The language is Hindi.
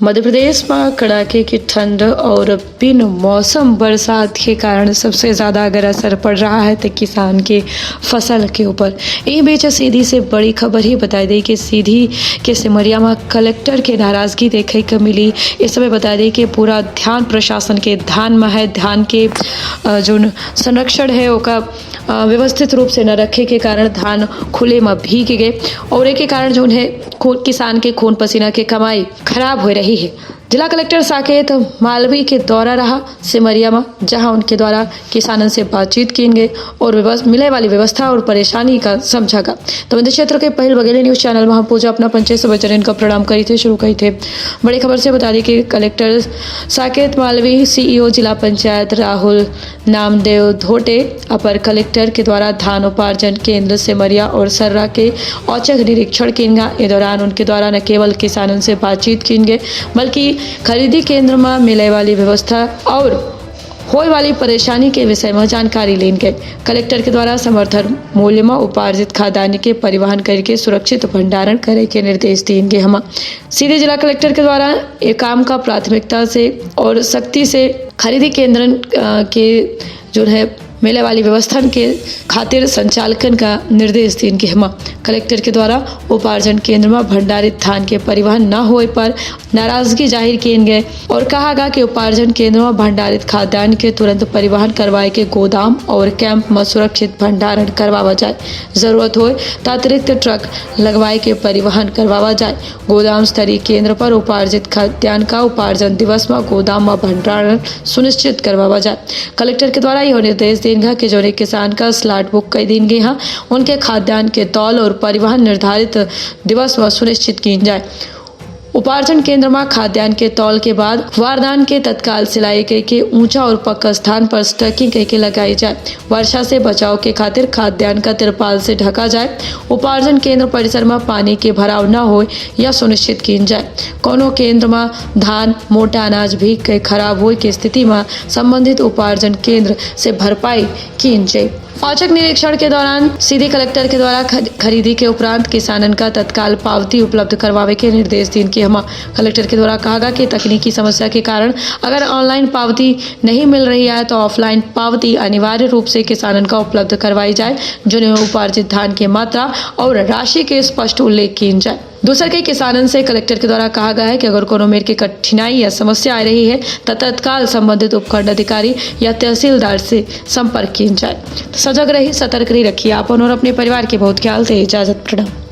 मध्य प्रदेश में कड़ाके की ठंड और बिन मौसम बरसात के कारण सबसे ज़्यादा अगर असर पड़ रहा है तो किसान के फसल के ऊपर। यही बीच सीधी से बड़ी खबर ही बता दी कि सीधी के सिमरिया में कलेक्टर के नाराज़गी देखे को मिली। इस समय बता दी कि पूरा ध्यान प्रशासन के धान में है, धान के जो संरक्षण है उसका व्यवस्थित रूप से न रखे के कारण धान खुले में भीग गए और एक के कारण जो है किसान के खून पसीना की कमाई खराब हो रही है। जिला कलेक्टर साकेत मालवी के दौरा रहा सिमरिया में, जहां उनके द्वारा किसानों से बातचीत की गई और मिले वाली व्यवस्था और परेशानी का समझा गया। तो विंध्य क्षेत्र के पहल बघेली न्यूज चैनल में हम पूजा अपना पंचायत सभा का प्रणाम करी थे शुरू करी थे। बड़ी खबर से बता दी कि कलेक्टर साकेत मालवी, सीईओ जिला पंचायत राहुल नामदेव धोटे, अपर कलेक्टर के द्वारा धान उपार्जन केंद्र सिमरिया और सर्रा के औचक निरीक्षण किए गए। इस दौरान उनके द्वारा न केवल किसानों से बातचीत की गई बल्कि खरीदी केंद्र में मिले वाली व्यवस्था और होए वाली परेशानी के विषय में जानकारी ली गई। कलेक्टर के द्वारा समर्थन मूल्य में उपार्जित खाद्यान्न के परिवहन करके सुरक्षित भंडारण करे के निर्देश दिए गए। हम सीधे जिला कलेक्टर के द्वारा ये काम का प्राथमिकता से और सख्ती से खरीदी केंद्र के जो है मेले वाली व्यवस्था के खातिर संचालकन का निर्देश दिए गए। हम कलेक्टर के द्वारा उपार्जन केंद्र में भंडारित धान के परिवहन न होए पर नाराजगी जाहिर किए गए और कहा गया कि उपार्जन केंद्र में भंडारित खाद्यान्न के तुरंत परिवहन करवाए के गोदाम और कैंप में सुरक्षित भंडारण करवावा जाए। जरूरत हो तो अतिरिक्त ट्रक लगवाए के परिवहन करवावा जाए। गोदाम स्तरीय केंद्र पर उपार्जित खाद्यान्न का उपार्जन दिवस में गोदाम में भंडारण सुनिश्चित करवावा जाए। कलेक्टर के द्वारा यह निर्देश दिए कि जो किसान का स्लॉट बुक कर दी गई है उनके खाद्यान्न के तौल और परिवहन निर्धारित दिवस में सुनिश्चित की जाए। उपार्जन केंद्र में खाद्यान्न के तौल के बाद वारदान के तत्काल सिलाई करके ऊंचा और पक्का स्थान पर स्टैकिंग करके लगाई जाए। वर्षा से बचाव के खातिर खाद्यान्न का तिरपाल से ढका जाए। उपार्जन केंद्र परिसर में पानी के भराव न हो यह सुनिश्चित की जाए। कोनो केंद्र में धान मोटा अनाज भीग के खराब हो की स्थिति में संबंधित उपार्जन केंद्र से भरपाई की जाए। औचक निरीक्षण के दौरान सीधे कलेक्टर के द्वारा खरीदी के उपरांत किसानन का तत्काल पावती उपलब्ध करवावे के निर्देश दिए कि हम कलेक्टर के द्वारा कहा गया कि तकनीकी समस्या के कारण अगर ऑनलाइन पावती नहीं मिल रही है तो ऑफलाइन पावती अनिवार्य रूप से किसानन का उपलब्ध करवाई जाए, जिन्हें उपार्जित धान की मात्रा और राशि के स्पष्ट उल्लेख की जाए। दूसरे के किसानन से कलेक्टर के द्वारा कहा गया है कि अगर कोनो मेर की कठिनाई या समस्या आ रही है तो तत्काल संबंधित उपखंड अधिकारी या तहसीलदार से संपर्क की जाए। तो सजग रही, सतर्क रही, रखिए आप और अपने परिवार के बहुत ख्याल से। इजाजत, प्रणाम।